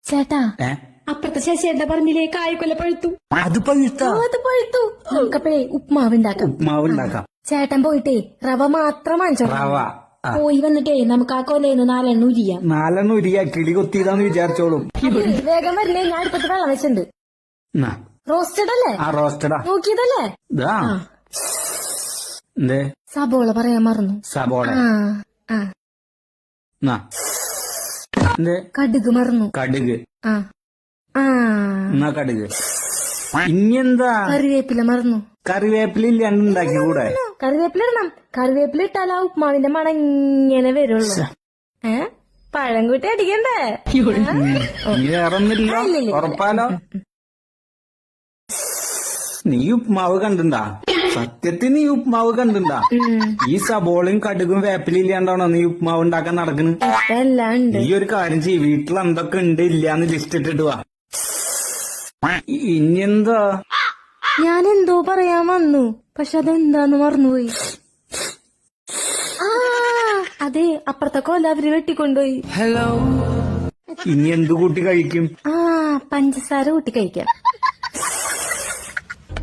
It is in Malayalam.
ചേട്ടാ ഏ അപ്പുറത്തെ ശശിയുടെ പറമ്പിലെ കായ്ക്കൊല്ല പഴുത്തു. അത് പഴുത്താ? അത് പഴുത്തു. നമുക്കപ്പോഴേ ഉപ്മാവ് ഉണ്ടാക്കാം. ഉപ്മാവ് ഉണ്ടാക്കാം. ചേട്ടൻ പോയിട്ടേ റവ മാത്രം വാങ്ങിച്ചോ. റവ പോയി വന്നിട്ടേ നമുക്ക് ആ കൊലയിന്ന് 4 ഉരിയാം. 4 ഉരിയാ കിളി കൊത്തിയതാന്ന് വിചാരിച്ചോളും. വേഗം വരണേ, ഞാൻ അടുപ്പത്ത് വെള്ളം വെച്ചിട്ടുണ്ട്. റോസ്റ്റഡ് അല്ലേ? ആ റോസ്റ്റഡാ. നോക്കിയതല്ലേ? എന്തേ സബോള പറയാൻ മറന്നു. സബോള. കടുക് മറന്നു. കടുക്. എന്നാ കടുക്. ഇനിയെന്താ? കറിവേപ്പില മറന്നു. കറിവേപ്പില ഇല്ലാണ്ട് ഉണ്ടാക്കി കൂടെ? കറിവേപ്പില ഇടണം. കറിവേപ്പില ഇട്ടാൽ ആ ഉപ്മാവിന്റെ മണം ഇങ്ങനെ വരുള്ളൂ. പഴം കൂട്ടി അടിക്കണ്ടേ? വേറൊന്നില്ല, ഉറപ്പാലോ? നീ ഉപ്മാവ് കണ്ടിണ്ടാ? സത്യത്തിൽ നീ ഉപ്മാവ് കണ്ടിണ്ടാ? ഈ സബോളയും കടുകും വേപ്പിലും ഇല്ലാണ്ടാണോ നീ ഉപ്മാവ് ഉണ്ടാക്കാൻ നടക്കുന്നത്? നീ ഒരു കാര്യം ചെയ്യ്, വീട്ടിൽ എന്തൊക്കെ ഉണ്ട് ഇല്ലാന്ന് ലിസ്റ്റ് ഇട്ടിട്ട് വാ. ഇനിയെന്താ? ഞാൻ എന്തോ പറയാൻ വന്നു, പക്ഷെ അതെന്താന്ന് മറന്നുപോയി. അതെ, അപ്പുറത്തെ കൊല അവര് വെട്ടിക്കൊണ്ടുപോയി. ഇനി എന്ത് കൂട്ടി കഴിക്കും? പഞ്ചസാര കൂട്ടി കഴിക്കാം.